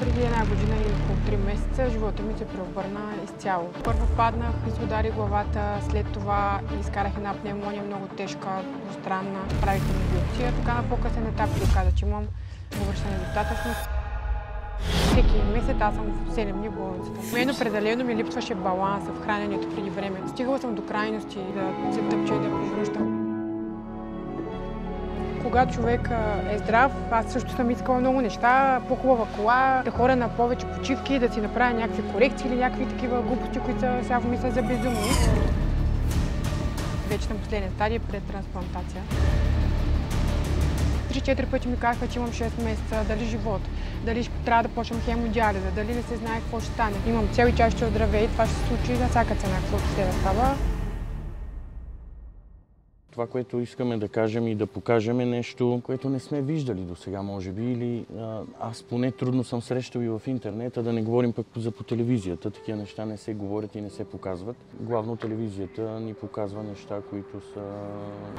Преди една година и около 3 месеца живота ми се преобърна изцяло. Първо паднах и се удари главата, след това изкарах една пневмония много тежка, двустранна. Правихме ми биопсия, така на по-късен етап се оказа, че имам бъбречна недостатъчност. Всеки месец аз съм в 7 дни в болницата. Мен определено ми липсваше баланса в храненето преди време. Стигала съм до крайности да се тъпча и да повръщам. Когато човек е здрав, аз също съм искала много неща, по-хубава кола, да ходя на повече почивки, да си направя някакви корекции или някакви такива глупости, които сега мисля за безумни. Вече съм последен стадий пред трансплантация. 3-4 пъти ми казаха, че имам 6 месеца, дали живот, дали трябва да почнем хемодиализа, дали не се знае какво ще стане. Имам цел и тя ще оздравее и това ще се случи за всяка цена, каквото ще да става. Това, което искаме да кажем и да покажем е нещо, което не сме виждали до сега, може би, или аз поне трудно съм срещал и в интернета, да не говорим пък по телевизията. Такива неща не се говорят и не се показват. Главно телевизията ни показва неща, които са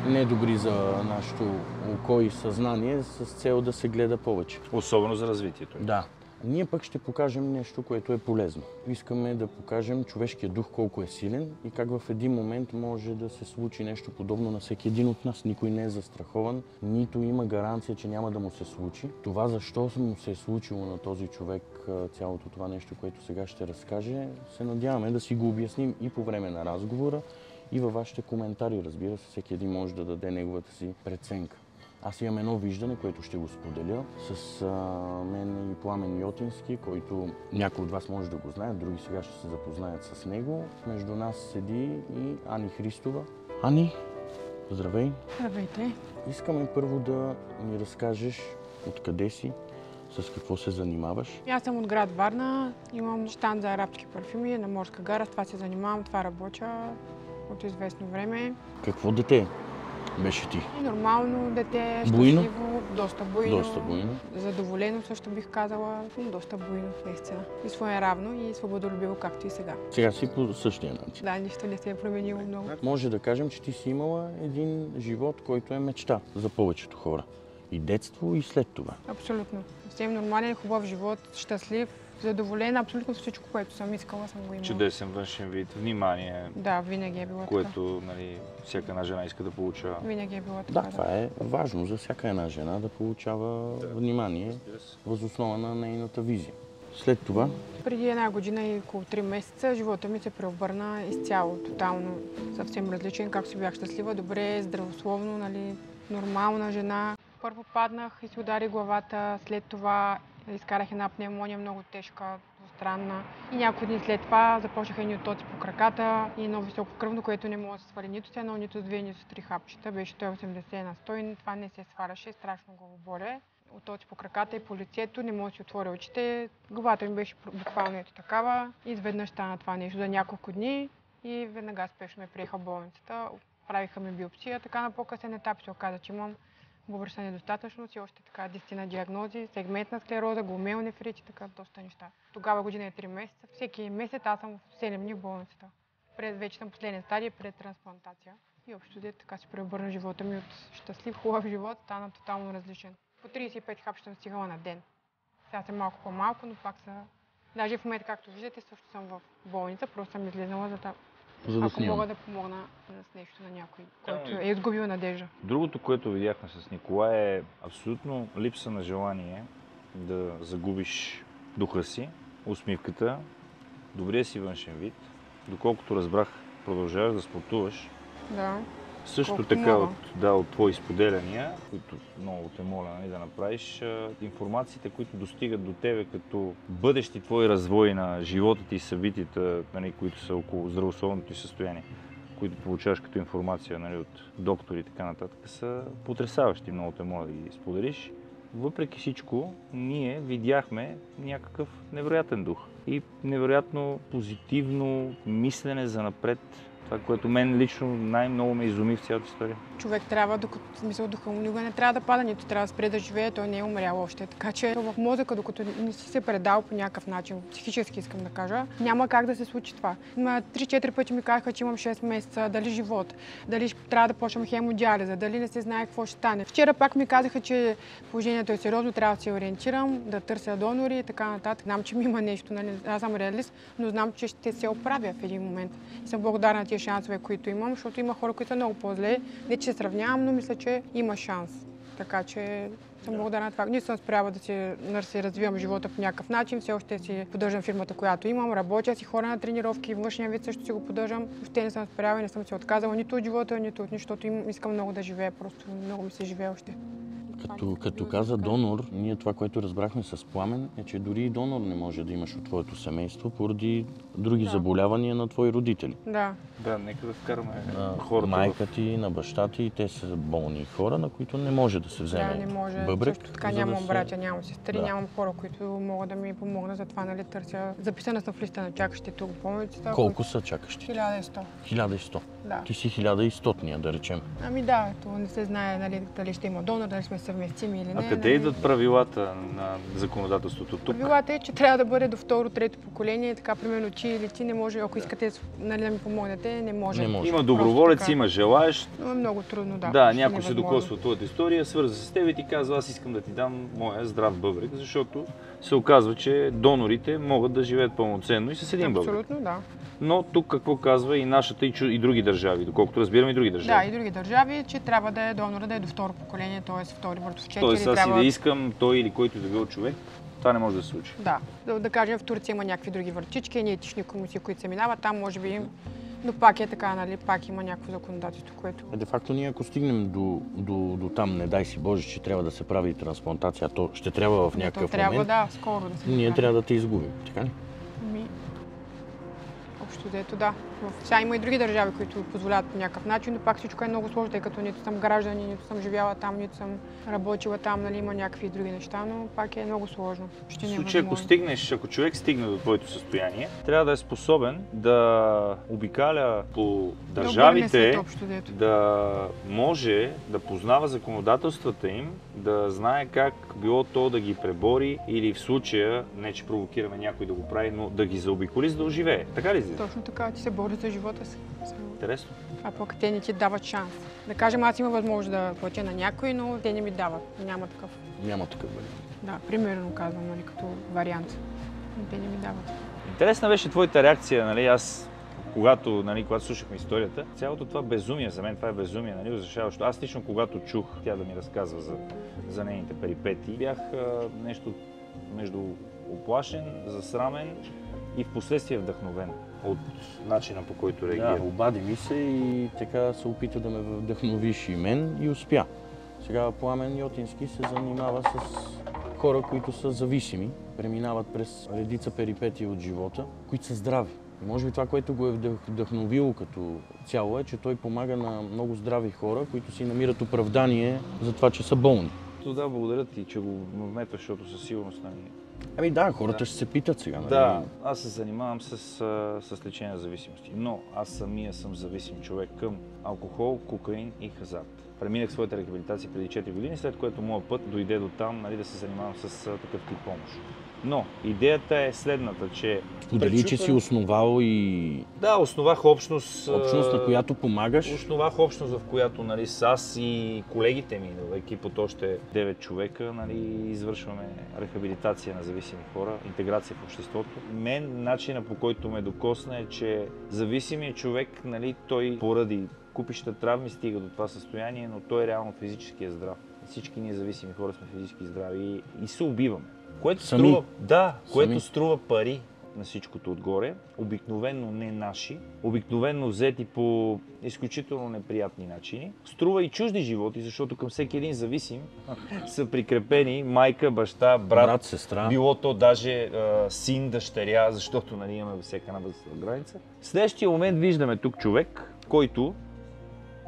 недобри за нашето око и съзнание, с цел да се гледа повече. Особено за развитието. Да. Ние пък ще покажем нещо, което е полезно. Искаме да покажем човешкия дух колко е силен и как в един момент може да се случи нещо подобно на всеки един от нас. Никой не е застрахован, нито има гаранция, че няма да му се случи. Това защо му се е случило на този човек цялото това нещо, което сега ще разкаже, се надяваме да си го обясним и по време на разговора, и във вашите коментари. Разбира се, всеки един може да даде неговата си преценка. Аз имам едно виждане, което ще го споделя с мен и Пламен Йотински, който някои от вас може да го знаят, други сега ще се запознаят с него. Между нас седи и Ани Христова. Ани, здравей! Здравейте! Искаме първо да ни разкажеш откъде си, с какво се занимаваш. Аз съм от град Варна, имам щанд за арабски парфюми на Морска гара, с това се занимавам, това работя от известно време. Какво дете беше ти? Нормално дете, буйно? щастливо, доста буйно. Доста буйно. Задоволено също бих казала, доста буйно наистина. И своеравно и свободолюбиво, както и сега. Сега си по същия начин. Да, нищо не се е променило много. Може да кажем, че ти си имала един живот, който е мечта за повечето хора. И детство, и след това. Абсолютно. Съвсем нормален, хубав живот, щастлив, задоволен. Абсолютно всичко, което съм искала, съм го имала. Чудесен външен вид, внимание. Да, винаги е било така. Което, всяка една жена иска да получава. Винаги е било така. Да, това е важно за всяка една жена да получава внимание въз основа на нейната визия. След това? Преди една година и около 3 месеца живота ми се преобърна изцяло, тотално съвсем различен, както си бях щастлива, добре, здравословно, нормална жена. Първо паднах и се удари главата, след това изкарах една пневмония много тежка, двустранна. И няколко дни след това започнаха едни оттоци по краката и едно високо кръвно, което не може да се свали нито с едно, нито с 2, нито с 3 хапчета. Беше 180 на 100 и това не се сваляше, страшно главоболие. Оттоци по краката и по лицето, не мога да си отворя очите. Главата ми беше буквално ето такава. Изведнъж стана това нещо за няколко дни и веднага спешно ме приеха в болницата. Правиха ми биопсия, така на по-късен етап се оказа, че имам бъбречна недостатъчност и още така 10 диагнози, сегментна склероза, гломерулонефрит, така доста неща. Тогава година е 3 месеца. Всеки месец аз съм в 7 дни в болницата. Вече съм последен стадий пред трансплантация. И общо дето така се преобърна живота ми от щастлив, хубав живот, стана тотално различен. По 35 хапчета съм стигала на ден. Сега съм малко по-малко, но пак са... Даже в момента, както виждате, също съм в болница, просто съм излезнала ако мога да помогна с нещо на някой, който е изгубил надежда. Другото, което видяхме с Николай е абсолютно липса на желание да загубиш духа си, усмивката, добрия си външен вид. Доколкото разбрах, продължаваш да спортуваш. Да. Също колко така от твои споделяния, които много те моля да направиш, информациите, които достигат до тебе като бъдещи твои развой на живота ти и събитията, които са около здравословното ти състояние, които получаваш като информация от доктори и така нататък, са потресаващи. Много те моля да ги споделиш. Въпреки всичко, ние видяхме някакъв невероятен дух и невероятно позитивно мислене за напред Това, което мен лично най-много ме изуми в цялата история. Човек трябва, докато в смисъл духа му никога не трябва да пада, нито трябва да спре да живее, той не е умрял още. Така че в мозъка, докато не си се предал по някакъв начин, психически искам да кажа, няма как да се случи това. 3-4 пъти ми казаха, че имам 6 месеца, дали живот, дали трябва да почвам хемодиализа, дали не се знае какво ще стане. Вчера пак ми казаха, че положението е сериозно, трябва да се ориентирам, да търся донори и така нататък. Знам, че ми има нещо, нали? Аз съм реалист, но знам, че ще се оправя в един момент. И съм благодарна на тия шансове, които имам, защото има хора, които са много по-зле. Не, че се сравнявам, но мисля, че има шанс. Така че съм благодарна на това. Не съм спряла да си развивам живота по някакъв начин. Все още си поддържам фирмата, която имам. Работя си хора на тренировки, външния вид също си го поддържам. Въобще не съм спряла и не съм се отказала нито от живота, нито от нищо, защото искам много да живея. Просто много ми се живее още. Като каза донор, ние това, което разбрахме с Пламен, е, че дори и донор не може да имаш от твоето семейство поради други заболявания на твои родители. Да. Да, нека да вкараме хората. Майка ти, на баща ти, те са болни хора, на които не може да се вземе не може. бъбрек. Също така нямам братя, нямам сестри, нямам хора, които могат да ми помогнат. Затова, нали, търся. Записана съм в листа на чакащите, го помните? Колко са чакащи? 1100. 1100. Да. Ти си 1100-ния, да речем. Ами да, това не се знае, нали, дали ще има донор, дали сме съвместими или не. А къде идват правилата на законодателството тук? Правилата е, че трябва да бъде до второ-трето поколение, така примерно ти или ти не може, ако искате, нали, да ми помогнете, не може. Има доброволец, има желаещ. Но е много трудно, да. Да, някой се докосва от твоята история, свърза с теб и ти казва, аз искам да ти дам моя здрав бъбрек, защото се оказва, че донорите могат да живеят пълноценно и с един бъбрек. Абсолютно, да. Но тук какво казва и нашата и други държави, доколкото разбираме и други държави. Да, и други държави, че трябва да е донора, да е до второ поколение, т.е. втори братовчет. Тоест аз и да искам той или който да бил човек, това не може да се случи. Да кажем, в Турция има някакви други вратички, етични комисии, които се минават, там може би, но пак е така, нали, пак има някакво законодателство, което... Де факто ние ако стигнем до там, не дай си Боже, че трябва да се прави трансплантация, то ще трябва в някакъв момент. Да, скоро да се ние трябва да те изгубим, така ли? Общо взето, да. Сега има и други държави, които позволяват по някакъв начин, но пак всичко е много сложно, тъй като нито съм гражданин, нито съм живяла там, нито съм работила там, нали, има някакви други неща, но пак е много сложно. В случай, ако човек стигне до твоето състояние, трябва да е способен да обикаля по държавите, да може да познава законодателствата им, да знае как било то да ги пребори или в случая, не че провокираме някой да го прави, но да ги заобиколи, за да оживее. Така ли? Точно така, ти се бори за живота си. Интересно. А пък те не ти дават шанс. Да кажем, аз имам възможност да платя на някой, но те не ми дават. Няма такъв. Няма такъв вариант. Да, примерно казвам, нали, като вариант. Но те не ми дават. Интересна беше твоята реакция, нали, аз когато слушахме историята, цялото това безумие, за мен това е безумие, нали, защото аз лично когато чух тя да ми разказва за нейните перипети, бях нещо между оплашен, засрамен и впоследствие вдъхновен от начина, по който реагира. Да, обади ми се и така се опита да ме вдъхновиш и мен и успя. Сега Пламен Йотински се занимава с хора, които са зависими, преминават през редица перипетии от живота, които са здрави. И може би това, което го е вдъхновило като цяло е, че той помага на много здрави хора, които си намират оправдание за това, че са болни. Да, благодаря ти, че го вметваш, защото със сигурност Ами да, хората ще се питат сега. Нали? Да, аз се занимавам с лечение на зависимости, но аз самия съм зависим човек към алкохол, кокаин и хазарт. Преминах своята рехабилитация преди 4 години, след което моят път дойде до там, нали, да се занимавам с такъв тип помощ. Но идеята е следната, че... Сподели, че си основал и... Да, основах общност... Общност, на която помагаш? Основах общност, в която, нали, аз и колегите ми, екип от още 9 човека, нали, извършваме рехабилитация на зависими хора, интеграция в обществото. Мен начина, по който ме докосна е, че зависимият човек, нали, той поради купища травми стига до това състояние, но той реално физически е здрав. Всички ние зависими хора сме физически здрави и се убиваме. Което струва пари на всичкото отгоре, обикновено не наши, обикновено взети по изключително неприятни начини. Струва и чужди животи, защото към всеки един зависим са прикрепени майка, баща, брат, сестра. Било то даже син, дъщеря, защото, нали, имаме всяка една възрастова граница. В следващия момент виждаме тук човек, който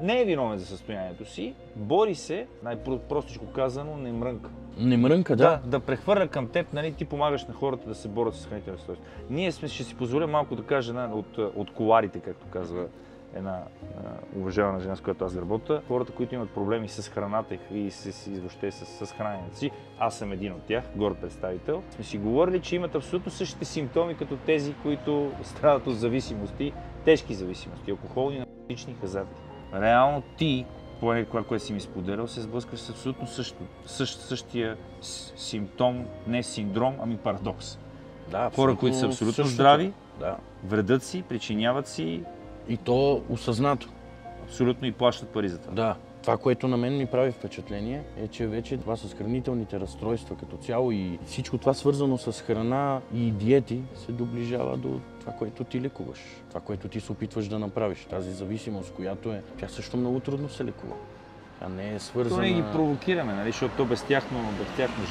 не е виновен за състоянието си, бори се, най-простичко казано, не мрънка. Не мрънка, да. Да прехвърля към теб, нали, ти помагаш на хората да се борят с хранителни стойности. Ние ще си позволя малко да кажа от коларите, както казва една уважавана жена, с която аз работя. Хората, които имат проблеми с храната и въобще с храненето си, аз съм един от тях, горд представител. Сме си говорили, че имат абсолютно същите симптоми, като тези, които страдат от зависимости, тежки зависимости, алкохолни, наркотични, хазарти. Реално ти, поне това, което си ми споделял, се сблъскаш с абсолютно същия симптом, не синдром, ами парадокс. Да, хора, които са абсолютно здрави, да, вредят си, причиняват си. И то осъзнато. Абсолютно и плащат пари за това. Да. Това, което на мен ми прави впечатление, е, че вече това с хранителните разстройства като цяло и всичко това свързано с храна и диети се доближава до това, което ти лекуваш. Това, което ти се опитваш да направиш. Тази зависимост, която е, тя също много трудно се лекува. Тя не е свързана... То не ги провокираме, нали? Защото то без тяхно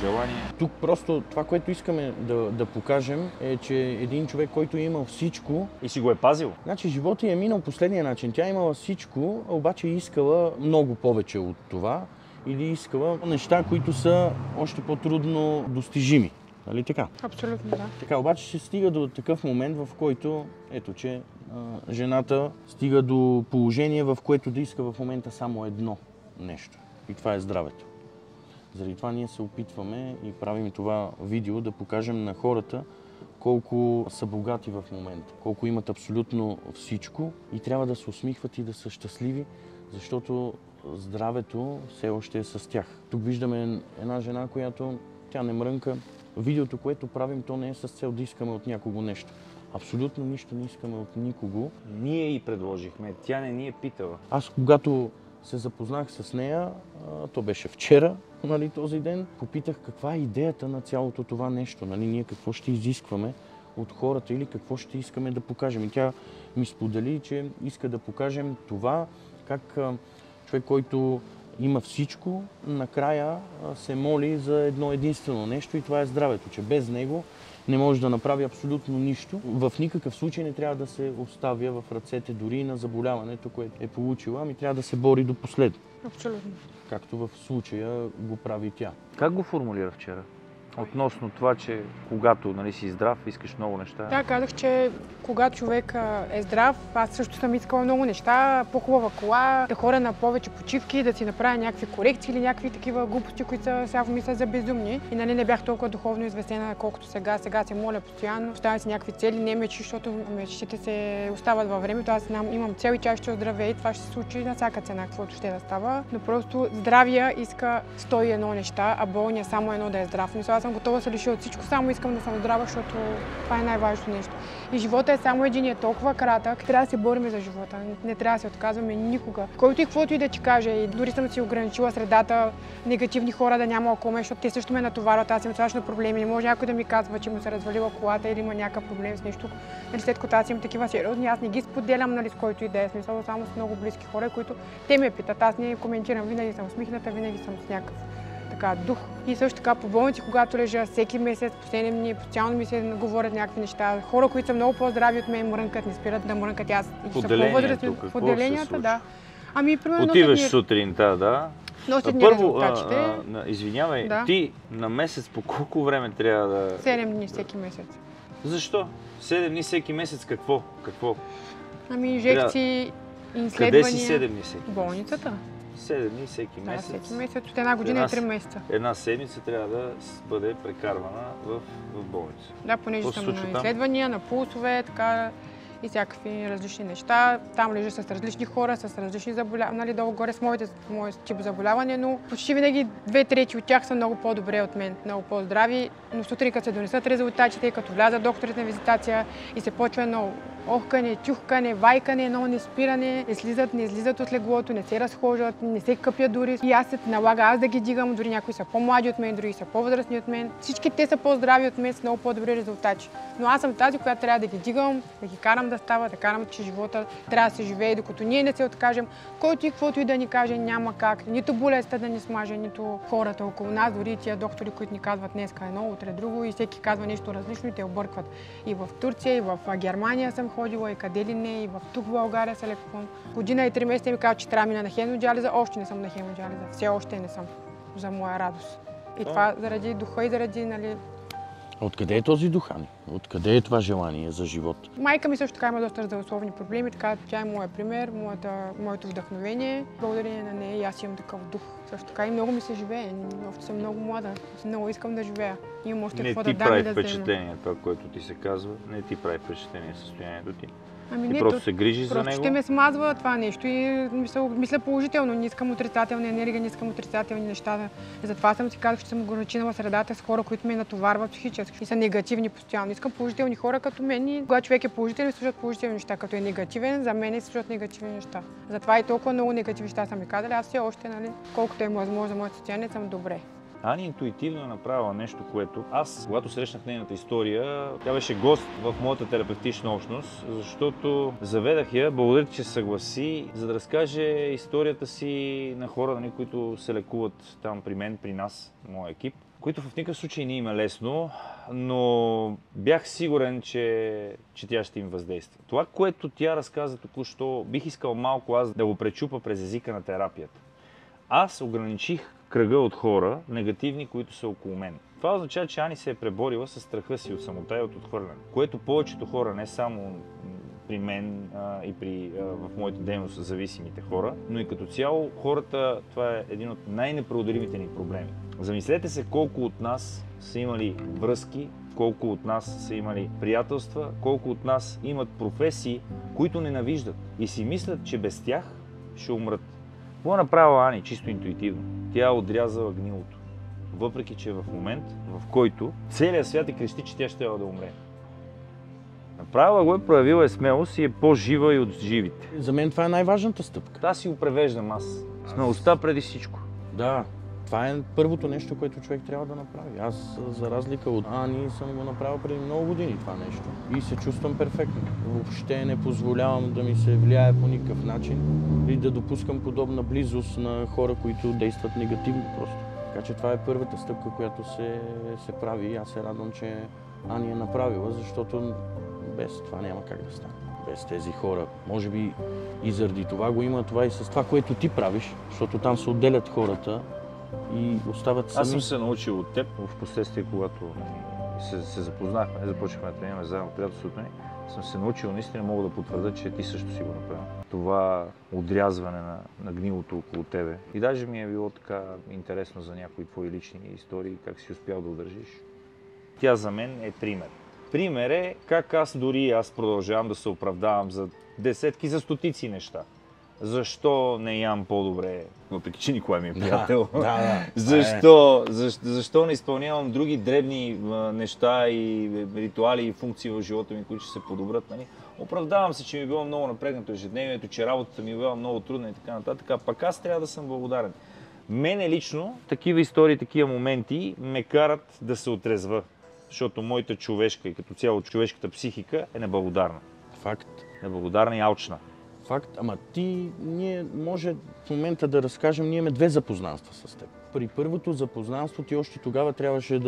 желание. Тук просто това, което искаме да покажем е, че един човек, който е имал всичко... И си го е пазил. Значи живота й е минал последния начин. Тя е имала всичко, обаче е искала много повече от това или искала неща, които са още по-трудно достижими. Нали така? Абсолютно, да. Така, обаче се стига до такъв момент, в който, ето че жената стига до положение, в което да иска в момента само едно нещо. И това е здравето. Заради това ние се опитваме и правим това видео да покажем на хората колко са богати в момента, колко имат абсолютно всичко и трябва да се усмихват и да са щастливи, защото здравето все още е с тях. Тук виждаме една жена, която тя не мрънка. Видеото, което правим, то не е с цел да искаме от някого нещо. Абсолютно нищо не искаме от никого. Ние и предложихме, тя не ни е питала. Аз когато се запознах с нея, то беше вчера, нали, този ден, попитах каква е идеята на цялото това нещо, нали, ние какво ще изискваме от хората или какво ще искаме да покажем. И тя ми сподели, че иска да покажем това, как човек, който има всичко, накрая се моли за едно единствено нещо и това е здравето, че без него не може да направи абсолютно нищо. В никакъв случай не трябва да се оставя в ръцете дори и на заболяването, което е получила, ами трябва да се бори до последно. Абсолютно. Както в случая го прави тя. Как го формулира вчера? Относно това, че когато, нали, си здрав, искаш много неща. Да, казах, че когато човек е здрав, аз също съм искала много неща, по-хубава кола, да ходя на повече почивки, да си направя някакви корекции или някакви такива глупости, които са сега мисля за безумни. И нали не бях толкова духовно известена, колкото сега. Сега се моля постоянно, поставям си някакви цели, не мечи, защото мечтите се остават във времето. Аз имам цел и тя ще оздравее и това ще се случи на всяка цена, каквото ще да става. Но просто здравия иска 101 неща, а болния само едно да е здрав. Мисля, аз съм готова да се лиша от всичко, само искам да съм здрава, защото това е най-важното нещо. И живота е само един, е толкова кратък, трябва да се борим за живота, не трябва да се отказваме никога. Който и каквото и да ти каже, и дори съм си ограничила средата, негативни хора да няма около мен, защото те също ме натоварват, аз имам страшно проблеми. Не може някой да ми казва, че му се развалила колата или има някакъв проблем с нещо. Нали, след като аз имам такива сериозни, аз не ги споделям, нали, с който и да е смисъл, само с много близки хора, които те ме питат. Аз не коментирам, винаги съм усмихната, винаги съм с някакъв дух. И също така по болници, когато лежа всеки месец, последни дни, постоянно ми се говорят някакви неща. Хора, които са много по-здрави от мен, мрънкат, не спират да мрънкат. Аз и са по-възрастни в отделенията, да. Ами, примерно, отиваш сутринта, да. Първо, извинявай, да. Ти на месец по колко време трябва да... 7 дни всеки месец. Защо? 7 дни всеки месец какво? Ами, инжекции, изследвания. Къде си 7 дни всеки месец? Болницата. 7 дни всеки месец. Да, всеки месец от една година и 3 месеца. Една седмица трябва да бъде прекарвана в болница. Да, понеже съм на изследвания, на пулсове, така и всякакви различни неща. Там лежа с различни хора, с различни заболявания, нали, долу-горе с моят тип заболяване, но почти винаги 2/3 от тях са много по-добре от мен, много по-здрави. Но сутрин, като се донесат резултатите, като влязат докторите на визитация и се почва едно охкане, тюхкане, вайкане, едно неспиране, не излизат от леглото, не се разхождат, не се къпят дори. И аз се налага аз да ги дигам, дори някои са по-млади от мен, други са по-възрастни от мен. Всички те са по-здрави от мен, с много по-добри резултати. Но аз съм тази, която трябва да ги дигам, да ги карам да става, да карам, че живота трябва да се живее, докато ние не се откажем. Който и каквото и да ни каже, няма как. Нито болестта да ни смаже, нито хората около нас, дори и тия доктори, които ни казват днеска едно, утре друго и всеки казва нещо различно и те объркват. И в Турция, и в Германия съм ходила, и къде ли не, и тук в България се лекувам. Година и 3 месеца ми казват, че трябва да мина на хемодиализа, още не съм на хемодиализа. Все още не съм, за моя радост. И това заради духа и заради, нали... Откъде е този дух, Ани? Откъде е това желание за живот? Майка ми също така има доста здравословни проблеми, така тя е моят пример, моето вдъхновение. Благодарение на нея и аз имам такъв дух. Също така и много ми се живее. Още съм много млада. Много искам да живея. Имам още какво да дам и да взема. Не ти прави впечатление това, което ти се казва. Не ти прави впечатление състоянието ти. Ами Ти не, просто се грижи за него. Просто ще ме смазва това нещо и мисля положително. Не искам отрицателна енергия, не искам отрицателни неща. Затова съм си казал, че съм ограничена в средата с хора, които ме натоварват психически и са негативни постоянно. Искам положителни хора като мен и когато човек е положителен, слушат положителни неща. Като е негативен, за мен слушат негативни неща. Затова и толкова много негативни неща са ми казали. Аз все още, нали, колкото е възможно за моето състояние, съм добре. Ани интуитивно е направила нещо, което аз, когато срещнах нейната история, тя беше гост в моята терапевтична общност, защото заведах я, благодаря, че се съгласи, за да разкаже историята си на хора, които се лекуват там при мен, при нас, моя екип, които в никакъв случай не им е лесно, но бях сигурен, че тя ще им въздейства. Това, което тя разказа току-що, бих искал малко аз да го пречупа през езика на терапията. Аз ограничих кръга от хора, негативни, които са около мен. Това означава, че Ани се е преборила с страха си от самота и от отхвърляне, което повечето хора, не само при мен и в моята дейност зависимите хора, но и като цяло хората, това е един от най-непреодолимите ни проблеми. Замислете се колко от нас са имали връзки, колко от нас са имали приятелства, колко от нас имат професии, които ненавиждат и си мислят, че без тях ще умрат. Какво е направила Ани чисто интуитивно? Тя отрязала гнилото. Въпреки, че е в момент, в който целият свят крещи, че тя ще да умре. Направила го, проявила е смелост и е по-жива и от живите. За мен това е най-важната стъпка. Аз си го превеждам аз. Смелостта преди всичко. Да, това е първото нещо, което човек трябва да направи. Аз, за разлика от Ани, съм го направил преди много години това нещо. И се чувствам перфектно. Въобще не позволявам да ми се влияе по никакъв начин или да допускам подобна близост на хора, които действат негативно просто. Така че това е първата стъпка, която се прави и аз се радвам, че Ани е направила, защото без това няма как да стане. Без тези хора. Може би и заради това го има това и с това, което ти правиш, защото там се отделят хората и остават сами. Аз съм се научил от теб, в последствие, когато се запознахме, започнахме да тренираме заедно приятелството ни, съм се научил, наистина мога да потвърда, че ти също си го направил. Това отрязване на гнилото около тебе. И даже ми е било така интересно за някои твои лични истории, как си успял да удържиш. Тя за мен е пример. Пример е как аз продължавам да се оправдавам за десетки, за стотици неща. Защо не ям по-добре, въпреки че никой ми е приятел? Защо не изпълнявам други дребни неща и ритуали и функции в живота ми, които ще се подобрят? Нали? Оправдавам се, че ми е било много напрегнато ежедневието, че работата ми е била много трудна и така нататък, а пък аз трябва да съм благодарен. Мене лично такива истории, такива моменти ме карат да се отрезва, защото моята човешка и като цяло човешката психика е неблагодарна. Факт. Неблагодарна и алчна. Факт, ама ние може в момента да разкажем, ние имаме две запознанства с теб. При първото запознанство ти още тогава трябваше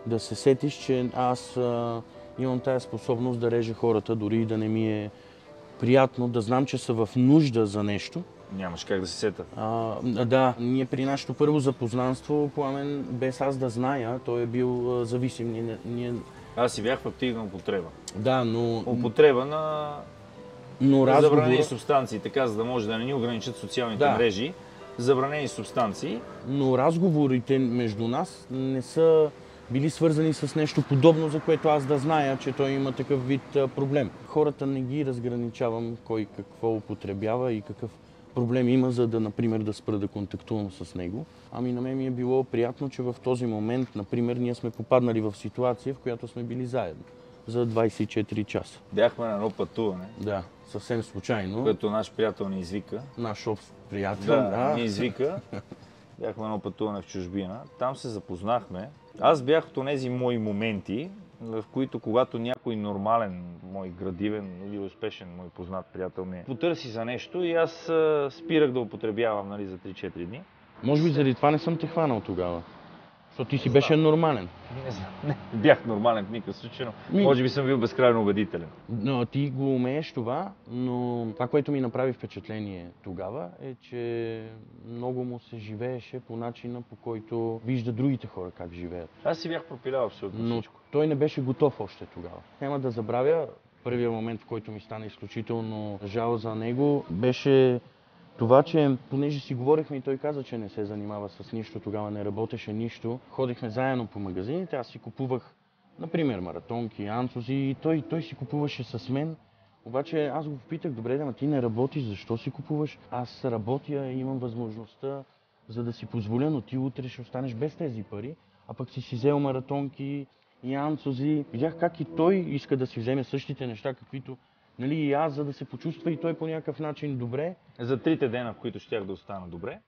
да се сетиш, че аз имам тая способност да режа хората, дори и да не ми е приятно, да знам, че са в нужда за нещо. Нямаш как да се сета. Да, ние при нашето първо запознанство, Пламен, без аз да зная, той е бил зависим. Аз си бях в активна употреба. Да, но... Употреба на забранени субстанции, така, за да може да не ни ограничат социалните мрежи. Забранени субстанции. Но разговорите между нас не са били свързани с нещо подобно, за което аз да зная, че той има такъв вид проблем. Хората не ги разграничавам кой какво употребява и какъв проблем има, за да, например, да спра да контактувам с него. Ами на мен ми е било приятно, че в този момент, например, ние сме попаднали в ситуация, в която сме били заедно за 24 часа. Бяхме на едно пътуване. Да, съвсем случайно. Което наш приятел ни извика. Наш общ приятел, ни извика. Бяхме на едно пътуване в чужбина. Там се запознахме. Аз бях от тези мои моменти, в които когато някой нормален, мой градивен или успешен мой познат приятел ме потърси за нещо и аз спирах да употребявам, нали, за 3-4 дни. Може би заради това не съм те хванал тогава. Защото ти си беше нормален. Не знам, не бях нормален в никакъв случай, но може би съм бил безкрайно убедителен. Но ти го умееш това, но това, което ми направи впечатление тогава е, че много му се живееше по начина, по който вижда другите хора как живеят. Аз си бях пропилял абсолютно Но всичко. той не беше готов още тогава. Няма да забравя, първият момент, в който ми стана изключително жал за него, беше това, че понеже си говорихме и той каза, че не се занимава с нищо, тогава не работеше нищо. Ходихме заедно по магазините, аз си купувах, например, маратонки, анцузи и той си купуваше с мен. Обаче аз го попитах, добре, ама ти не работиш, защо си купуваш? Аз работя и имам възможността, за да си позволя, но ти утре ще останеш без тези пари, а пък си взел маратонки и анцузи. Видях как и той иска да си вземе същите неща, каквито нали, и аз, за да се почувства и той по някакъв начин добре. За 3 дена, в които щях да остана добре,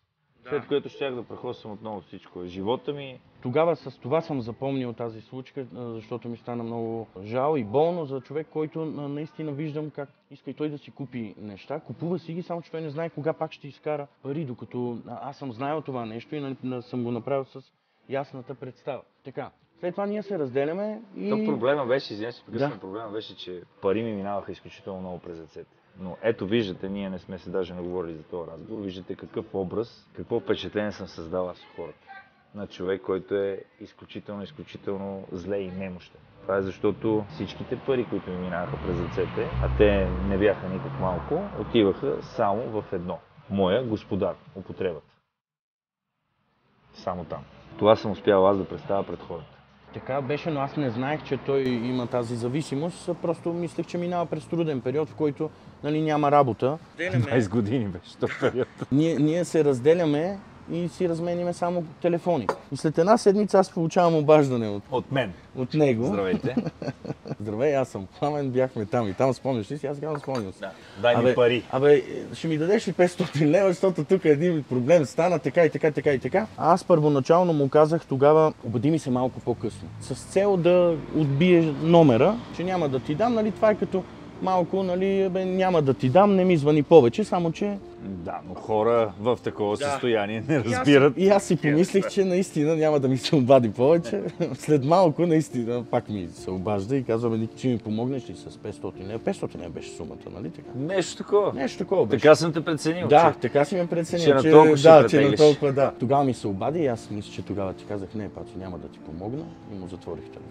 след което щях да прехосвам отново всичко. Живота ми... Тогава с това съм запомнил тази случка, защото ми стана много жал и болно за човек, който наистина виждам как иска и той да си купи неща. Купува си ги, само че той не знае кога пак ще изкара пари, докато аз съм знаел това нещо и съм го направил с ясната представа. Така. След това ние се разделяме и... То проблема беше, проблема беше, че пари ми минаваха изключително много през ръцете. Но ето виждате, ние не сме се даже наговорили за този разговор, виждате какъв образ, какво впечатление съм създал аз в хората. На човек, който е изключително зле и немощен. Това е защото всичките пари, които ми минаваха през ръцете, а те не бяха никак малко, отиваха само в едно. Моя господар, употребата. Само там. Това съм успял аз да представя пред хората. Така беше, но аз не знаех, че той има тази зависимост. Просто мислех, че минава през труден период, в който нали, няма работа. 20 години беше този период. Ние се разделяме и си размениме само телефони. И след една седмица аз получавам обаждане от мен. От него. Здравейте. Здравей, аз съм Пламен, бяхме там и там, спомняш ли си? Аз казвам, спомням си. Да. Дай ми пари. Ще ми дадеш ли 500 лева, защото тук един проблем стана така и така, така и така. Аз първоначално му казах тогава, обади ми се малко по-късно. С цел да отбие номера, че няма да ти дам, нали, това е като малко, нали, няма да ти дам, не ми звъни повече, само че... Да, но хора в такова състояние не разбират. И аз си помислих, че наистина няма да ми се обади повече. След малко наистина пак ми се обажда и казва, че ми помогнеш ли с 500 лева. 500 лева беше сумата, нали така? Нещо такова. Нещо такова беше. Така съм те преценил. Да, така си ме преценил. Че на толкова ще претеглиш. Толкова, да. Тогава ми се обади и аз мисля, че тогава ти казах, не, Пацо, няма да ти помогна и му затворих телефона.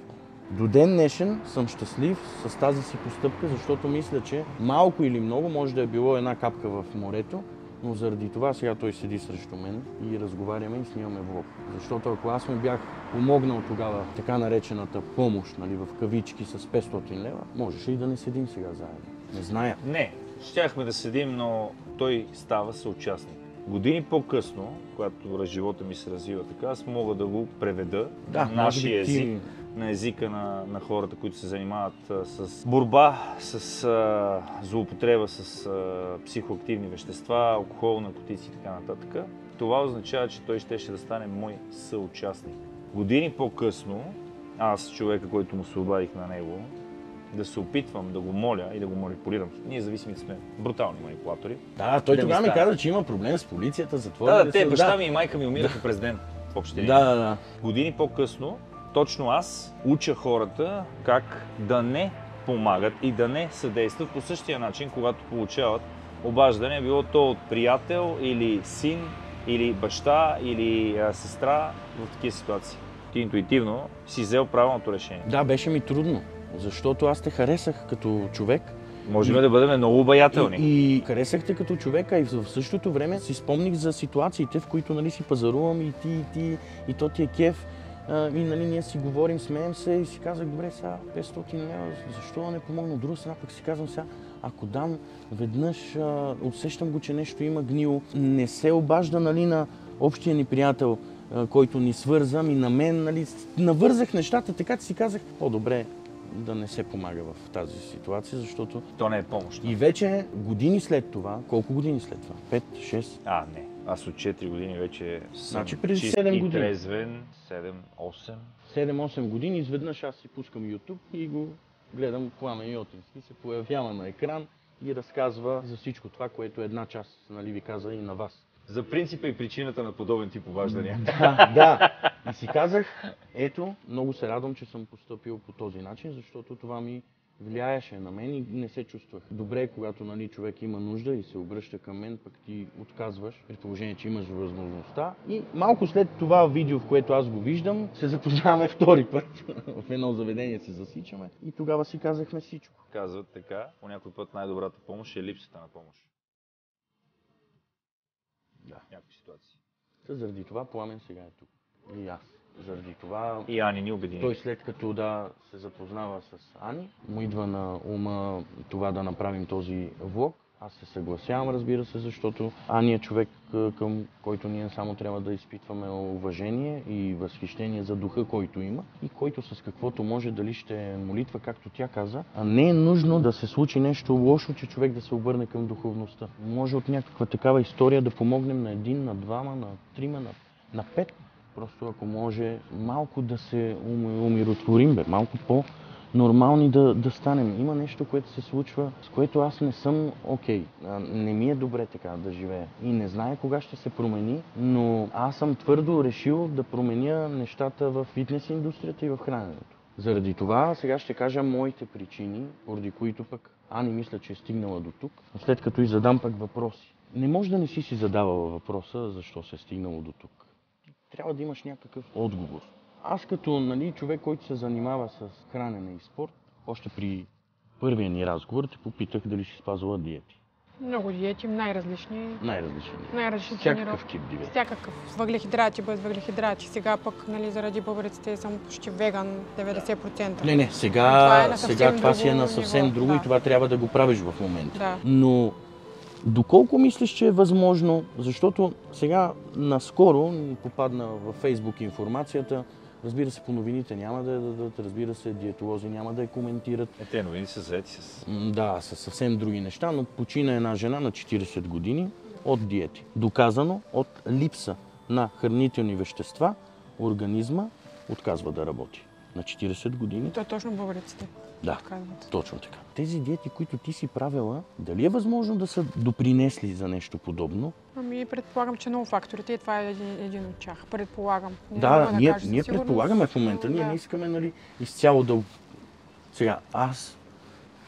До ден днешен съм щастлив с тази си постъпка, защото мисля, че малко или много може да е било една капка в морето, но заради това сега той седи срещу мен и разговаряме и снимаме влог. Защото ако аз му бях помогнал тогава така наречената помощ, нали, в кавички с 500 лева, можеше и да не седим сега заедно. Не зная. Не, щяхме да седим, но той става съучастник. Години по-късно, когато живота ми се развива така, аз мога да го преведа на нашия език, на езика на хората, които се занимават с борба, с злоупотреба, с психоактивни вещества, алкохол, наркотици и така нататък. Това означава, че той щеше да стане мой съучастник. Години по-късно, аз, човека, който му се обадих на него, да се опитвам да го моля и да го манипулирам. Ние зависимите сме брутални манипулатори. Да, той тогава ми каза, че има проблем с полицията, затворили те, баща ми и майка ми умираха през ден. В общи линии. Да. Години по-късно, точно аз уча хората как да не помагат и да не съдействат по същия начин, когато получават обаждане, било то от приятел или син, или баща, или сестра в такива ситуации. Ти интуитивно си взел правилното решение. Да, беше ми трудно, защото аз те харесах като човек. Можем да бъдем много обаятелни. И харесах те като човека и в същото време си спомних за ситуациите, в които нали, си пазарувам и ти, и то ти е кеф. И нали, ние си говорим, смеем се и си казах, добре, сега 500 лева, защо не помогна? От друга страна пък си казвам сега, ако дам веднъж, усещам го, че нещо има гнило, не се обажда нали, на общия ни приятел, който ни свърза, и на мен, нали, навързах нещата, така че си казах, по-добре да не се помага в тази ситуация, защото... То не е помощ. И вече години след това, колко години след това? 5, 6? Не. Аз от 4 години вече съм значи преди чист 7 и години. трезвен. 7-8. 7-8 години изведнъж аз си пускам YouTube и го гледам Пламен Йотински, се появява на екран и разказва за всичко това, което една част нали, ви каза и на вас. За принципа и причината на подобен тип обаждания. Да. И си казах, ето, много се радвам, че съм постъпил по този начин, защото това ми влияеше на мен и не се чувствах добре, когато нали, човек има нужда и се обръща към мен, пък ти отказваш, при положение, че имаш възможността. И малко след това видео, в което аз го виждам, се запознаваме втори път. В едно заведение се засичаме и тогава си казахме всичко. Казват така, по някой път най-добрата помощ е липсата на помощ. Да. В някакви ситуации. Заради това Пламен сега е тук. И аз. Заради това И Ани ни обедини. той след като да се запознава с Ани, му идва на ума това да направим този влог. Аз се съгласявам, разбира се, защото Ани е човек, към който ние само трябва да изпитваме уважение и възхищение за духа, който има и който с каквото може, дали ще е молитва, както тя каза. А не е нужно да се случи нещо лошо, че човек да се обърне към духовността. Може от някаква такава история да помогнем на един, на двама, на трима, на пет. Просто ако може малко да се умиротворим, малко по-нормални да станем. Има нещо, което се случва, с което аз не съм окей. Не ми е добре така да живея. И не зная кога ще се промени, но аз съм твърдо решил да променя нещата в фитнес индустрията и в храненето. Заради това сега ще кажа моите причини, поради които пък Ани мисля, че е стигнала до тук. След като и задам пък въпроси. Не може да не си задавала въпроса, защо се е стигнало до тук. Трябва да имаш някакъв отговор. Аз като нали, човек, който се занимава с хранене и спорт, още при първия ни разговор те попитах дали си спазвала диети. Много диети, най-различни. Най-различни. Най-различни Всякакъв тип диети. Всякакъв. С въглехидрати, без въглехидрати. Сега пък, нали, заради бъбреците съм почти веган, 90%. Не, сега това си е на друго съвсем ниво, друго да. и това трябва да го правиш в момента. Да. Но доколко мислиш, че е възможно, защото сега наскоро ни попадна във Фейсбук информацията, разбира се, по новините няма да я дадат, разбира се, диетолози няма да я коментират. Те новини са заети с... Да, с съвсем други неща, но почина една жена на 40 години от диети. Доказано от липса на хранителни вещества, организма отказва да работи. На 40 години. То е точно бъбреците. Да, Казват. точно така. Тези диети, които ти си правила, дали е възможно да са допринесли за нещо подобно? Ами предполагам, че много факторите и това е един от тях. Предполагам. Не Да, мога ние кажа със сигурност, предполагаме в момента, но ние да. не искаме нали, изцяло да... Сега, аз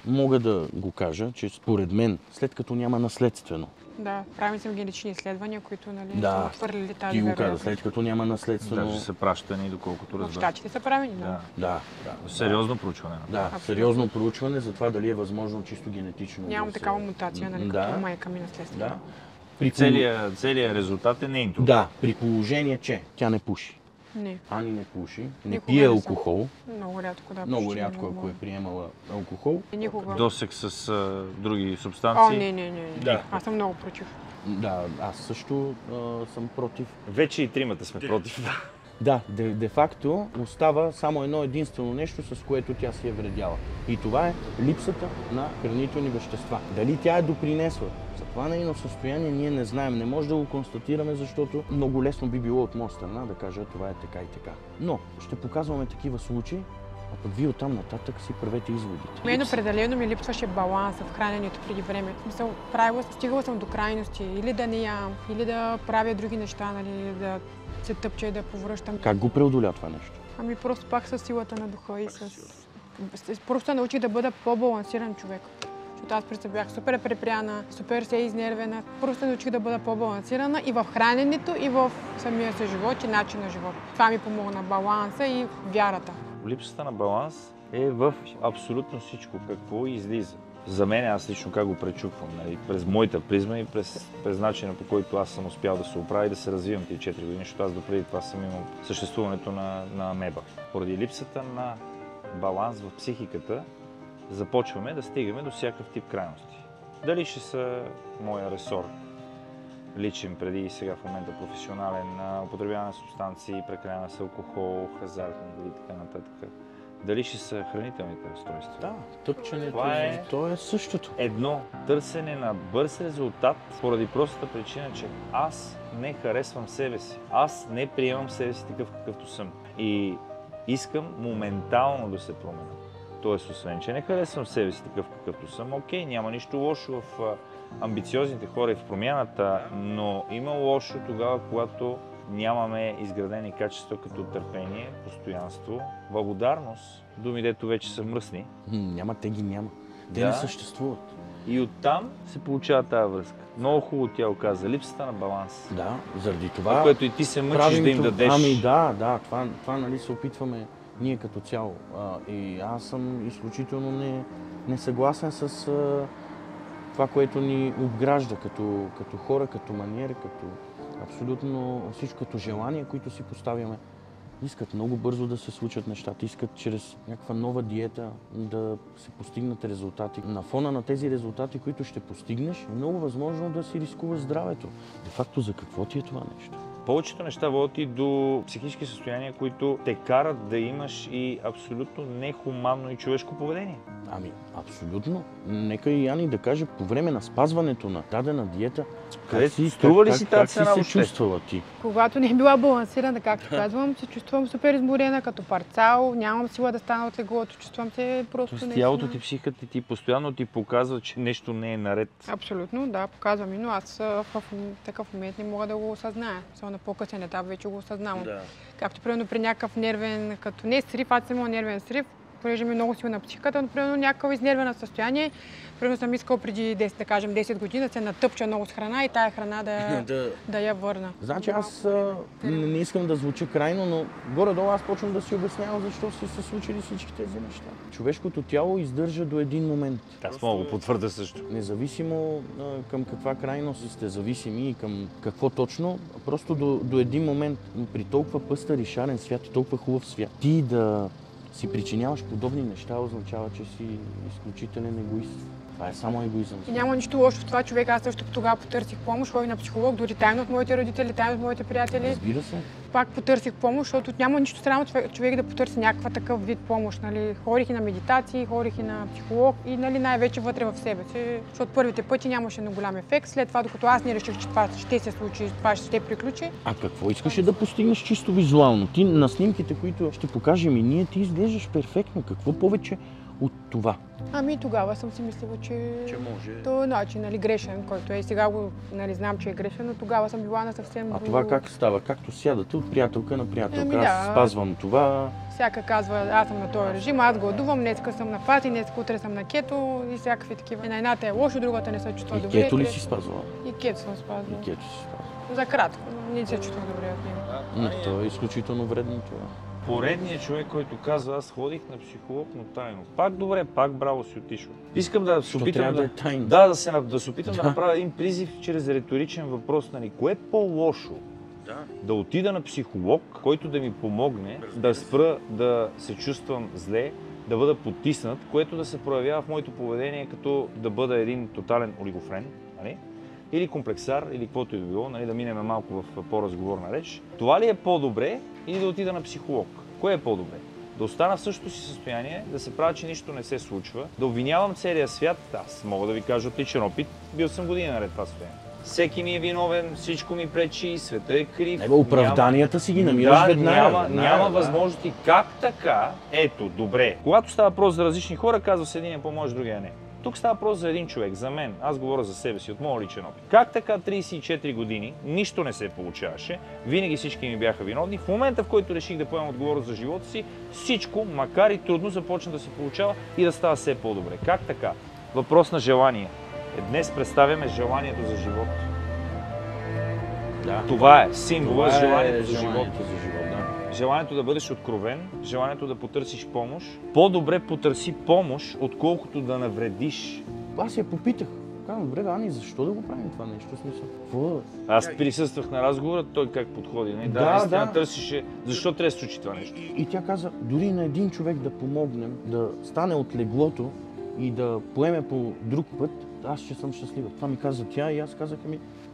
мога да го кажа, че според мен, след като няма наследствено, Да, правим съм генетични изследвания, които нали, Да, са отхвърлили тази ти го каза, вероятност. след като няма наследствено... Даже са пращани, доколкото В разбрах. щатите са правени, да. Да. Да, Сериозно проучване. да, Абсолютно. сериозно проучване за това дали е възможно чисто генетично. Нямам да се- такава мутация, нали, Да. като майка ми наследствено. Да. При Целият резултат е нейното. Да, при положение, че тя не пуши. Не, Ани не пуши, не Никога пие не съм. алкохол, много рядко, да. много почти рядко, не ако е мога. приемала алкохол. Никога. Досек с други О, субстанции. не. Да. Аз съм много против. Да, аз също съм против. Вече и тримата сме против. Да, де-факто остава само едно единствено нещо, с което тя си е вредяла. И това е липсата на хранителни вещества. Дали тя е допринесла за това нейно състояние, ние не знаем. Не може да го констатираме, защото много лесно би било от моя страна да кажа това е така и така. Но ще показваме такива случаи, а пък вие оттам нататък си правете изводите. Мен определено ми липсваше баланса в храненето преди време. В смисъл, стигала съм до крайности. Или да не ям, или да правя други неща, нали, да се тъпча и да повръщам. Как го преодоля това нещо? Ами просто пак с силата на духа и просто научих да бъда по-балансиран човек. Защото аз преди бях супер припряна, супер се изнервена. Просто научих да бъда по-балансирана и в храненето, и в самия си живот и начин на живот. Това ми помогна баланса и вярата. Липсата на баланс е в абсолютно всичко, какво излиза. За мен, аз лично как го пречупвам, нали, през моята призма и през начина, по който аз съм успял да се оправя и да се развивам тези 4 години, защото аз допреди това съм имал съществуването на амеба. Поради липсата на баланс в психиката, започваме да стигаме до всякакъв тип крайности. Дали ще са моя ресор, личен преди и сега в момента професионален, употребяване на субстанции, прекаляване с алкохол, хазарт и така нататък. Дали ще са хранителните разстройства. Да, тъпченето, Това е- то е същото. Едно търсене на бърз резултат поради простата причина, че аз не харесвам себе си. Аз не приемам себе си такъв какъвто съм. И искам моментално да се променя. Тоест, освен, че не харесвам себе си такъв какъвто съм, окей, няма нищо лошо в амбициозните хора и в промяната, но има лошо тогава, когато нямаме изградени качества като търпение, постоянство, благодарност, думи, дето вече са мръсни. Няма, те ги няма. Те не съществуват. И оттам се получава тази връзка. Много хубаво тя оказа. Липсата на баланс. Да, заради това. Което и ти се мъчиш да им дадеш. Ами да, това нали се опитваме ние като цяло. И аз съм изключително несъгласен с това, което ни обгражда като хора, като маниер, като абсолютно всичко, като желания, които си поставяме. Искат много бързо да се случат нещата, искат чрез някаква нова диета да се постигнат резултати. На фона на тези резултати, които ще постигнеш, е много възможно да си рискуваш здравето. Де факто за какво ти е това нещо? Повечето неща водят и до психически състояния, които те карат да имаш и абсолютно нехуманно и човешко поведение. Ами, абсолютно. Нека и Яни да каже, по време на спазването на дадена диета, как си се чувствала ти? Когато не е била балансирана, както казвам, се чувствам супер изморена, като парцал, нямам сила да стана от леглото, чувствам се просто не. Тялото ти, психиката ти постоянно ти показва, че нещо не е наред. Абсолютно, да, показва ми, но аз в такъв момент не мога да го осъзная. Само на по-късен етап вече го осъзнавам. Да. Както примерно при някакъв нервен, като не срив, аз съм имал нервен срив, понеже ми е много силна психиката, но примерно някакво изнервено състояние. Примерно съм искал преди 10 години да се натъпча много с храна и тая храна да я върна. Значи аз не искам да звуча крайно, но горе-долу аз почвам да си обяснявам защо си се случили всички тези неща. Човешкото тяло издържа до един момент. Аз мога го потвърда също. Независимо към каква крайност сте зависими и към какво точно, просто до един момент при толкова пъстър и шарен свят и толкова хубав свят, ти да си причиняваш подобни неща, означава, че си изключителен егоист. Това е само егоизъм. И няма нищо лошо в това, човек. Аз също тогава потърсих помощ, ходих на психолог, дори тайно от моите родители, тайно от моите приятели. Разбира се. Пак потърсих помощ, защото няма нищо странно човек да потърси някаква такъв вид помощ. Нали. Ходих и на медитации, ходих и на психолог и нали, най-вече вътре в себе си. Защото първите пъти нямаше на голям ефект. След това, докато аз не реших, че това ще се случи, това ще приключи. А какво искаше да постигнеш чисто визуално? Ти на снимките, които ще покажем и ние, ти изглеждаш перфектно. Какво повече от това? Ами тогава съм си мислила, че може. този начин, нали, грешен, който е. Сега го знам, че е грешен, но тогава съм била на съвсем друго. А това как става? Както сядате от приятелка на приятелка? Аз спазвам това. Всяка казва, аз съм на този режим, аз гладувам, днеска съм на фати, днеска утре съм на кето и всякакви такива. На едната е лошо, другата не се чувства добре. И кето ли си спазвала? И кето съм спазвала. И кето си спазвала. За кратко, не се чувствам добре от него. Но то е изключително вредно това. Поредният човек, който казва, аз ходих на психолог, но тайно. Пак добре, пак браво си отишъл. Искам да се опитам да се опитам да направя един призив чрез риторичен въпрос. Нали. Кое е по-лошо? Да отида на психолог, който да ми помогне да спра да се чувствам зле, да бъда потиснат, което да се проявява в моето поведение като да бъда един тотален олигофрен, нали? Или комплексар, или каквото и да било, нали, да минем малко в по-разговорна реч. Това ли е по-добре или да отида на психолог? Кое е по-добре? Да остана в същото си състояние, да се правя, че нищо не се случва, да обвинявам целия свят. Аз мога да ви кажа от личен опит, бил съм година наред това състояние. Всеки ми е виновен, всичко ми пречи, света е крив. Оправданията си ги намираш веднага. Няма възможности. Как така? Ето, добре. Когато става въпрос за различни хора, казва се един по-може, другия не. Тук става въпрос за един човек, за мен. Аз говоря за себе си, от моя личен опит. Как така 34 години нищо не се получаваше, винаги всички ми бяха виновни. В момента, в който реших да поемам отговорност за живота си, всичко, макар и трудно, започна да се получава и да става все по-добре. Как така? Въпрос на желание. Днес представяме желанието за живот. Да. Това е символа за желанието за живот. Желанието да бъдеш откровен, желанието да потърсиш помощ. По-добре потърси помощ, отколкото да навредиш. Аз я попитах. Казвам, добре, Ани, защо да го правим това нещо? Смисъл? Аз присъствах на разговора, той как подходи. Не? Да. Търсише, защо трябва да се случи това нещо. И тя каза, дори на един човек да помогнем, да стане от леглото и да поеме по друг път, аз ще съм щастлива. Това ми каза тя и аз казах,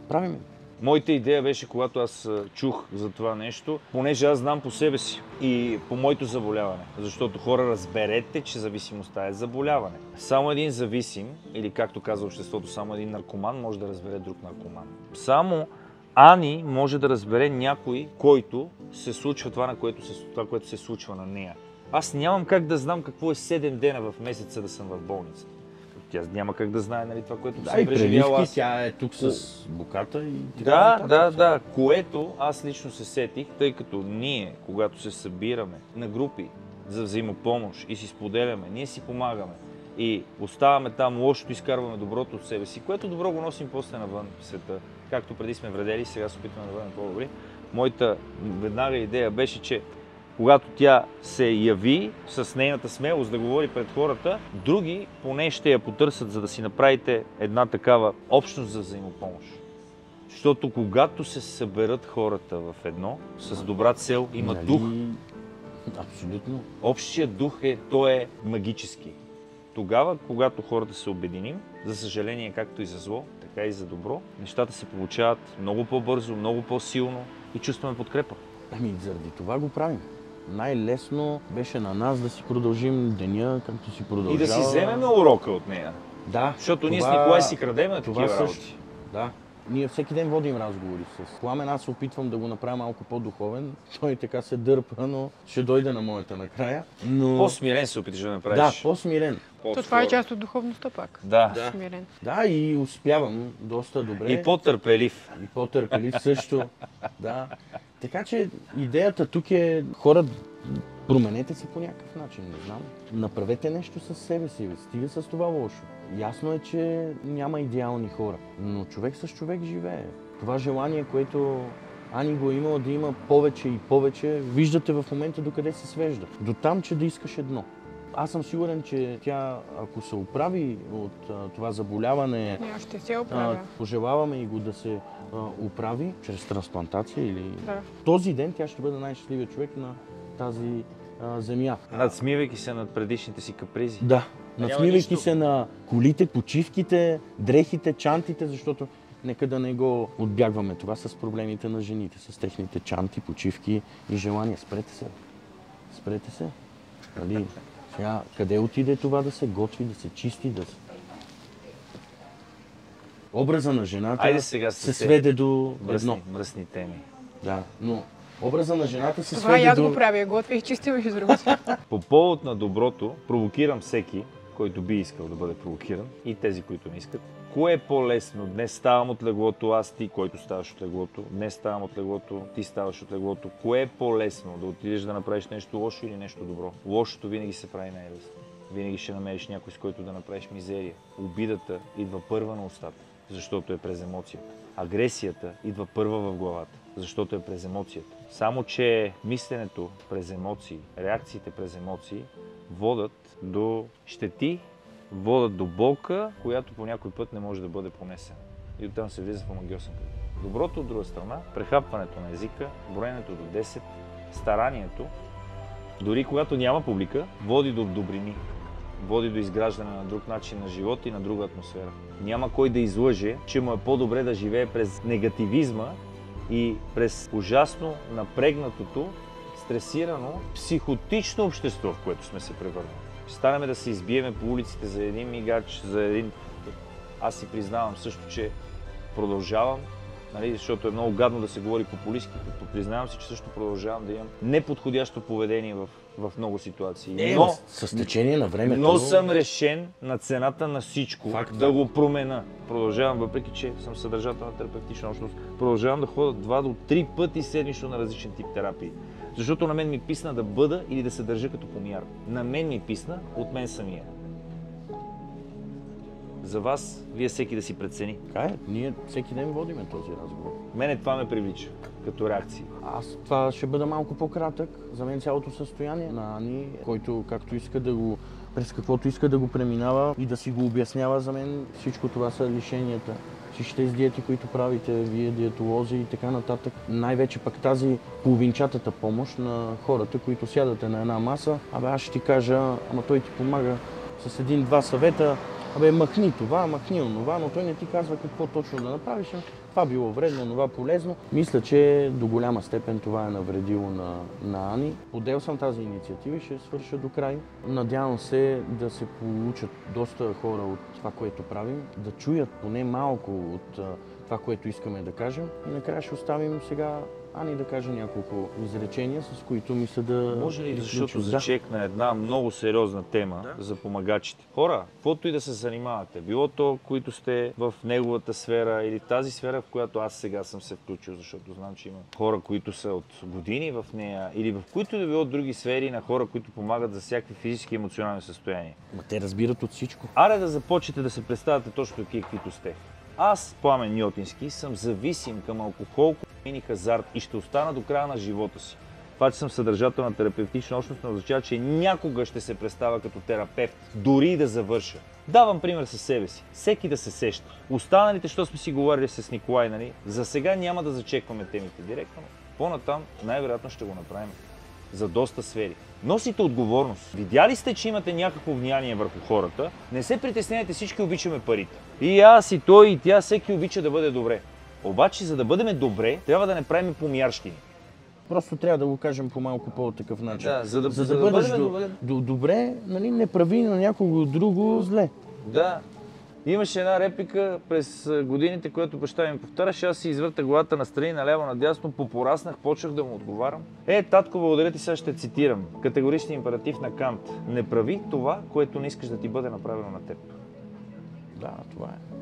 правим. Моята идея беше, когато аз чух за това нещо, понеже аз знам по себе си и по моето заболяване. Защото хора, разберете, че зависимостта е заболяване. Само един зависим, или както казва обществото, само един наркоман може да разбере друг наркоман. Само Ани може да разбере някой, който се случва това, което се случва на нея. Аз нямам как да знам какво е 7 дена в месеца да съм в болницата. тя няма как да знае, нали, това, което Да, съм и преживял преливки, аз. тя е тук с буката и така Да, нататък. да, да. Което аз лично се сетих, тъй като ние, когато се събираме на групи за взаимопомощ и си споделяме, ние си помагаме и оставаме там лошото, изкарваме доброто от себе си, което добро го носим после навън в света. Както преди сме вредели, сега се опитваме да бъдем по-добри. Моята веднага идея беше, че когато тя се яви с нейната смелост да говори пред хората, други поне ще я потърсят, за да си направите една такава общност за взаимопомощ. Защото когато се съберат хората в едно, с добра цел, има Нали, дух. Абсолютно. Общият дух той е магически. Тогава, когато хората се обединим, за съжаление, както и за зло, така и за добро, нещата се получават много по-бързо, много по-силно и чувстваме подкрепа. Ами заради това го правим. Най-лесно беше на нас да си продължим деня, както си продължава. И да си вземем урока от нея. Да. Защото ние с Николай си крадем на това такива също. работи. Да. Ние всеки ден водим разговори с Пламен. Аз се опитвам да го направя малко по-духовен. Той така се дърпа, но ще дойде на моята накрая. Но... По-смирен се опиташ да направиш. Да, по-смирен. То това е част от духовността пак. Да. Смирен. Да, и успявам доста добре. И по-търпелив. И по-търпелив също. Да. Така че идеята тук е хора, променете се по някакъв начин, не знам. Направете нещо със себе си, стига с това лошо. Ясно е, че няма идеални хора, но човек с човек живее. Това желание, което Ани го е имала да има повече и повече, виждате в момента докъде се свежда. До там, че да искаш едно. Аз съм сигурен, че тя, ако се оправи от това заболяване, Ще се оправя. пожелаваме и го да се оправи чрез трансплантация или... Да. Този ден тя ще бъде най-щастливият човек на тази земя. Надсмивайки се над предишните си капризи. Да, надсмивайки нищо. се на колите, почивките, дрехите, чантите, защото нека да не го отбягваме това с проблемите на жените, с техните чанти, почивки и желания. Спрете се. Спрете се. Нали? Сега, къде отиде това да се готви, да се чисти, да се... Образа на жената Айде сега се сведе до едно. мръсни теми. Да, но образа на жената се Това и сведе аз го до... правя, готвя и чистя между другото. По повод на доброто, провокирам всеки, който би искал да бъде провокиран, и тези, които не искат. Кое е по-лесно? Днес ставам от леглото, аз ти, който ставаш от леглото. Днес ставам от леглото, ти ставаш от леглото. Кое е по-лесно? Да отидеш да направиш нещо лошо или нещо добро? Лошото винаги се прави най-лесно. Винаги ще намериш някой, с който да направиш мизерия. Обидата идва първа на устата, защото е през емоцията. Агресията идва първа в главата, защото е през емоцията. Само че мисленето през емоции, реакциите през емоции водят до щети, водят до болка, която по някой път не може да бъде понесена. И оттам се влиза в омагьосан кръг. Доброто от друга страна, прехапването на езика, броенето до 10, старанието, дори когато няма публика, води до добрини, води до изграждане на друг начин на живот и на друга атмосфера. Няма кой да излъже, че му е по-добре да живее през негативизма и през ужасно напрегнатото, стресирано, психотично общество, в което сме се превърнали. Станаме да се избиеме по улиците за един мигач, за един... Аз си признавам също, че продължавам, нали, защото е много гадно да се говори популистки. Признавам си, че също продължавам да имам неподходящо поведение в много ситуации. Но с течение на времето... Но съм решен на цената на всичко Факт, да го променя. Продължавам, въпреки че съм съдържател на терапевтична общност, продължавам да ходя 2 до 3 пъти седмично на различен тип терапии. Защото на мен ми писна да бъда или да се държа като помяр. На мен ми писна от мен самия. За вас, вие всеки да си прецени. Така е, ние всеки ден водиме този разговор. Мене това ме привлича като реакция. Аз това ще бъда малко по-кратък. За мен цялото състояние на Ани, който както иска да го, през каквото иска да го преминава и да си го обяснява, за мен всичко това са лишенията. Всички тези диети, които правите, вие диетолози и така нататък. Най-вече пък тази половинчатата помощ на хората, които сядате на една маса. Аз ще ти кажа, ама той ти помага с един-два съвета. Махни това, махни онова, но той не ти казва какво точно да направиш. Това било вредно, това полезно. Мисля, че до голяма степен това е навредило на Ани. Подел съм тази инициатива и ще свърша до край. Надявам се да се получат доста хора от това, което правим, да чуят поне малко от това, което искаме да кажем. И накрая ще оставим сега Ани да кажа няколко изречения, с които мисля да... Може ли, защото приключим? зачекна една много сериозна тема за помагачите. Хора, каквото и да се занимавате, било то, които сте в неговата сфера или тази сфера, в която аз сега съм се включил, защото знам, че има хора, които са от години в нея, или в които да било други сфери на хора, които помагат за всякакви физически и емоционални състояния. Ма те разбират от всичко. Аре да започнете да се представяте точно такива, каквито сте. Аз, Пламен Йотински, съм зависим към алкохол, кофеин и хазарт и ще остана до края на живота си. Това, че съм съдържател на терапевтична общност, не означава, че някога ще се представя като терапевт, дори и да завърша. Давам пример със себе си. Всеки да се сеща. Останалите, що сме си говорили с Николай, нали? За сега няма да зачекваме темите директно. По-натам най-вероятно ще го направим. За доста сфери. Носите отговорност. Видяли сте, че имате някакво влияние върху хората. Не се притесняйте, всички обичаме парите. И аз, и той, и тя, всеки обича да бъде добре. Обаче, за да бъдем добре, трябва да не правим помярщини. Просто трябва да го кажем по малко по-такъв начин. Да, за да бъдеш добре, нали, не прави на някого друго зле. Да. Имаше една реплика през годините, която баща ми повтаряше, аз си извърта главата настрани, наляво, надясно, попораснах, почнах да му отговарям. Татко, благодаря ти, сега ще цитирам. Категоричен императив на Кант. Не прави това, което не искаш да ти бъде направено на теб. Да, това е.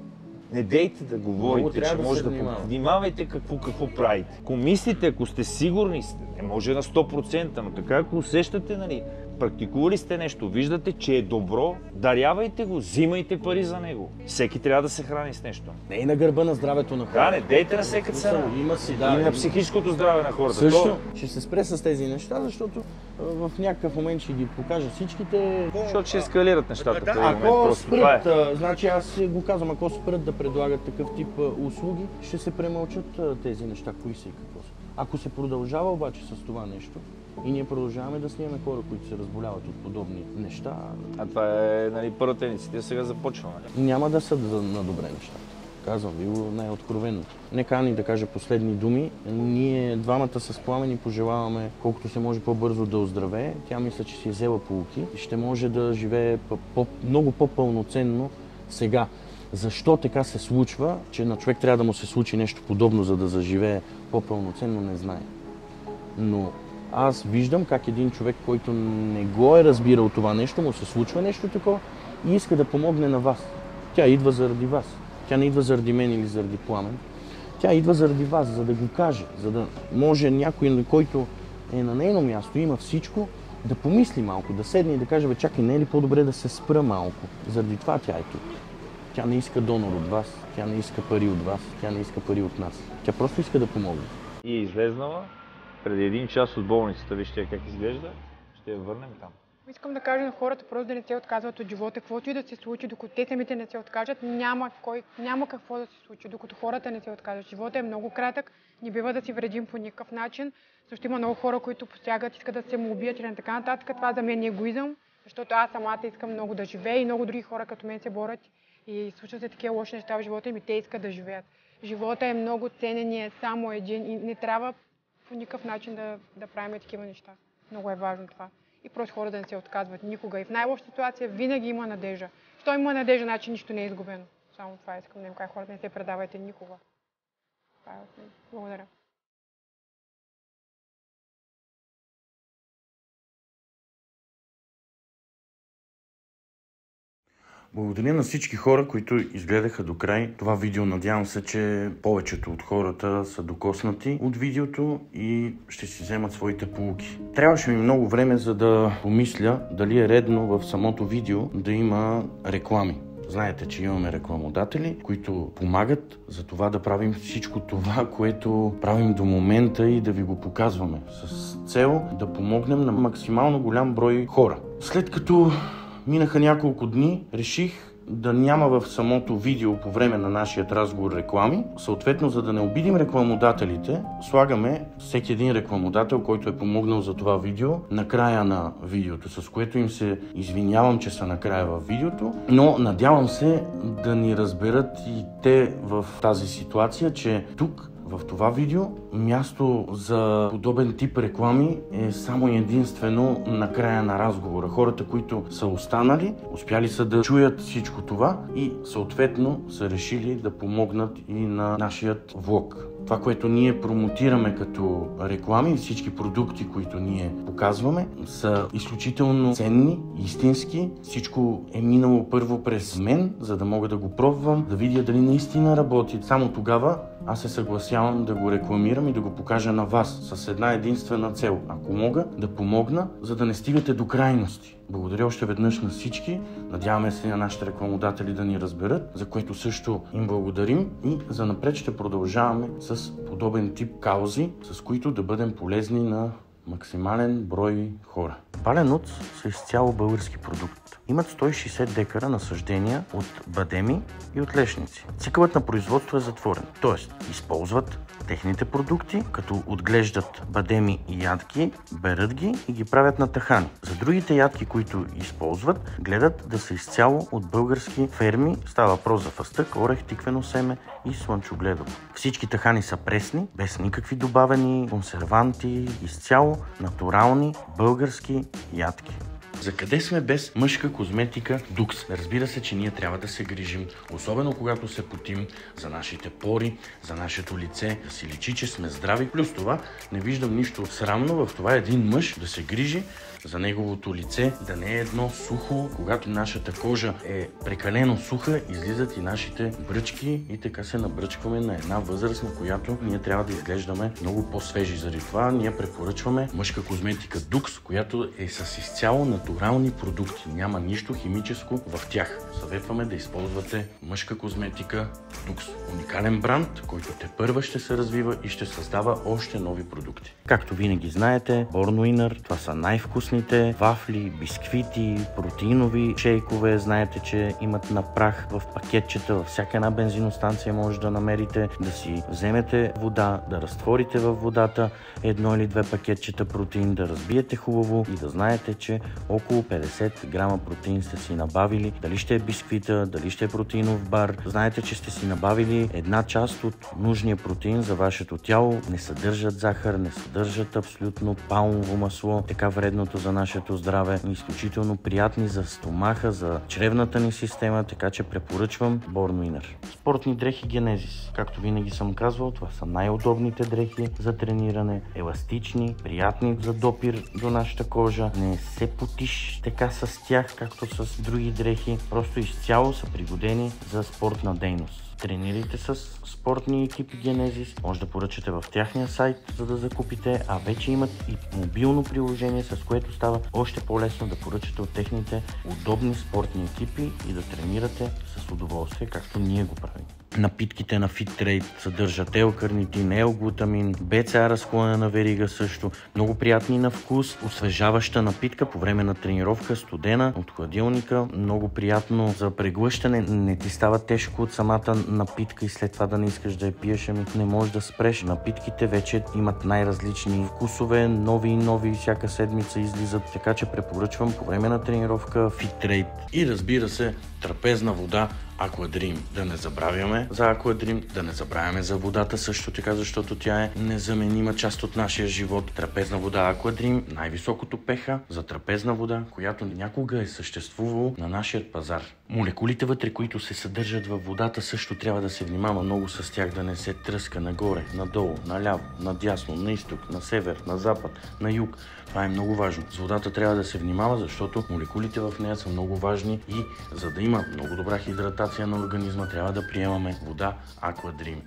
Не дейте да говорите, че може да внимавайте какво правите. Ако мислите, ако сте сигурни, не може на 100%, но така ако усещате, нали, практикували сте нещо, виждате, че е добро, дарявайте го, взимайте пари за него. Всеки трябва да се храни с нещо. Не и на гърба на здравето на хората. Да, не дейте на всяка цена. Има си, И на психическото здраве на хората. Също ще се спре с тези неща, защото в някакъв момент ще ги покажа всичките. Защото ще ескалират нещата. Да, ако спрат, значи аз го казвам, ако спрат да предлагат такъв тип услуги, ще се премълчат тези неща, кои са и какво са. Ако се продължава обаче с това нещо и ние продължаваме да снимаме хора, които се разболяват от подобни неща. А това е, нали, първата инициатива, сега започваме. Няма да са на добре нещата. Казвам ви го най-откровенно. Нека Ани да каже последни думи. Ние двамата с Пламен и пожелаваме колкото се може по-бързо да оздравее. Тя мисля, че си е взела поуки и ще може да живее много по-пълноценно сега. Защо така се случва, че на човек трябва да му се случи нещо подобно, за да заживее по-пълноценно, не знае. Но аз виждам как един човек, който не го е разбирал това нещо, му се случва нещо такова и иска да помогне на вас. Тя идва заради вас. Тя не идва заради мен или заради Пламен. Тя идва заради вас, за да го каже, за да може някой, който е на нейно място, има всичко, да помисли малко, да седне и да каже, чакай, не е ли по-добре да се спра малко? Заради това тя е тук. Тя не иска донор от вас, тя не иска пари от вас, тя не иска пари от нас. Тя просто иска да помогне. И е излезнала преди 1 час от болницата, вижте как изглежда, ще я върнем там. Искам да кажа на хората просто да не се отказват от живота, каквото и да се случи, докато те самите не се откажат, няма какво да се случи, докато хората не се откажат. Живота е много кратък, не бива да си вредим по никакъв начин, защото има много хора, които посягат, искат да се му убият или на така нататък. Това за мен е егоизъм, защото аз самата искам много да живея и много други хора като мен се борят и случват се такива лоши неща в живота им и те искат да живеят. Живота е много ценен, е само един и не трябва по никакъв начин да правим такива неща. Много е важно това. И просто хора да не се отказват никога. И в най-лоша ситуация винаги има надежда. Що има надежда, значи нищо не е изгубено. Само това искам да им кажа, хората не се предавайте никога. Това е от мен. Благодаря. Благодаря на всички хора, които изгледаха до край това видео. Надявам се, че повечето от хората са докоснати от видеото и ще си вземат своите поуки. Трябваше ми много време, за да помисля дали е редно в самото видео да има реклами. Знаете, че имаме рекламодатели, които помагат за това да правим всичко това, което правим до момента и да ви го показваме. С цел да помогнем на максимално голям брой хора. След като минаха няколко дни, реших да няма в самото видео по време на нашия разговор реклами. Съответно, за да не обидим рекламодателите, слагаме всеки един рекламодател, който е помогнал за това видео, накрая на видеото, с което им се извинявам, че са накрая в видеото, но надявам се да ни разберат и те в тази ситуация, че тук в това видео място за подобен тип реклами е само и единствено на края на разговора. Хората, които са останали, успяли са да чуят всичко това и съответно са решили да помогнат и на нашият влог. Това, което ние промотираме като реклами и всички продукти, които ние показваме, са изключително ценни, истински. Всичко е минало първо през мен, за да мога да го пробвам, да видя дали наистина работи. Само тогава аз се съгласявам да го рекламирам и да го покажа на вас с една единствена цел. Ако мога, да помогна, за да не стигате до крайности. Благодаря още веднъж на всички. Надяваме се на нашите рекламодатели да ни разберат, за което също им благодарим и занапред ще продължаваме с подобен тип каузи, с които да бъдем полезни на максимален брой хора. Паленоц са изцяло български продукт. Имат 160 декара насаждения от бадеми и от лешници. Цикълът на производство е затворен, т.е. използват техните продукти, като отглеждат бадеми и ядки, берат ги и ги правят на тахани. За другите ядки, които използват, гледат да са изцяло от български ферми. Става въпрос за фъстък, орех, тиквено семе и слънчогледово. Всички тахани са пресни, без никакви добавени консерванти, изцяло натурални български ядки. За къде сме без мъжка козметика Дукс? Разбира се, че ние трябва да се грижим, особено когато се потим, за нашите пори, за нашето лице, да си личи, че сме здрави. Плюс това не виждам нищо срамно в това един мъж да се грижи за неговото лице, да не е едно сухо. Когато нашата кожа е прекалено суха, излизат и нашите бръчки и така се набръчкваме на една възраст, на която ние трябва да изглеждаме много по-свежи. Заради това ние препоръчваме мъжка козметика Дукс, която е с изцяло натурални продукти. Няма нищо химическо в тях. Съветваме да използвате мъжка козметика Дукс. Уникален бранд, който тепърва ще се развива и ще създава още нови продукти. Както винаги знаете, Born Winner, това са най-вкусните вафли, бисквити, протеинови шейкове. Знаете, че имат на прах в пакетчета. Във всяка една бензиностанция може да намерите, да си вземете вода, да разтворите във водата едно или две пакетчета протеин, да разбиете хубаво и да знаете, че около 50 грама протеин сте си набавили. Дали ще е бисквита, дали ще е протеинов бар. Знаете, че сте си набавили една част от нужния протеин за вашето тяло. Не съдържат захар, не съдържат абсолютно палмово масло, така вредното за нашето здраве. Изключително приятни за стомаха, за чревната ни система, така че препоръчвам Born Winner. Спортни дрехи Генезис. Както винаги съм казвал, това са най-удобните дрехи за трениране. Еластични, приятни за допир до нашата кожа. Не се потиш така с тях, както с други дрехи. Просто изцяло са пригодени за спортна дейност. Тренирайте с спортни екипи Генезис. Може да поръчате в тяхния сайт, за да закупите, а вече имат и мобилно приложение, с което става още по-лесно да поръчате от техните удобни спортни екипи и да тренирате с удоволствие, както ние го правим. Напитките на FitTrade съдържат L-карнитин, L-глутамин, BCA разклонена верига също. Много приятни на вкус, освежаваща напитка по време на тренировка, студена от хладилника. Много приятно за преглъщане. Не ти става тежко от самата напитка и след това да не искаш да я пиеш, ами не можеш да спреш. Напитките вече имат най-различни вкусове, нови и нови всяка седмица излизат, така че препоръчвам по време на тренировка FitTrade. И разбира се, трапезна вода Aquadream. Да не забравяме за Aquadream, да не забравяме за водата също така, защото тя е незаменима част от нашия живот. Трапезна вода Aquadream, най-високото pH за трапезна вода, която някога е съществувало на нашия пазар. Молекулите вътре, които се съдържат във водата, също трябва да се внимава много с тях, да не се тръска нагоре, надолу, наляво, надясно, на изток, на север, на запад, на юг. Това е много важно. С водата трябва да се внимава, защото молекулите в нея са много важни и за да има много добра хидратация на организма, трябва да приемаме вода Aquadream.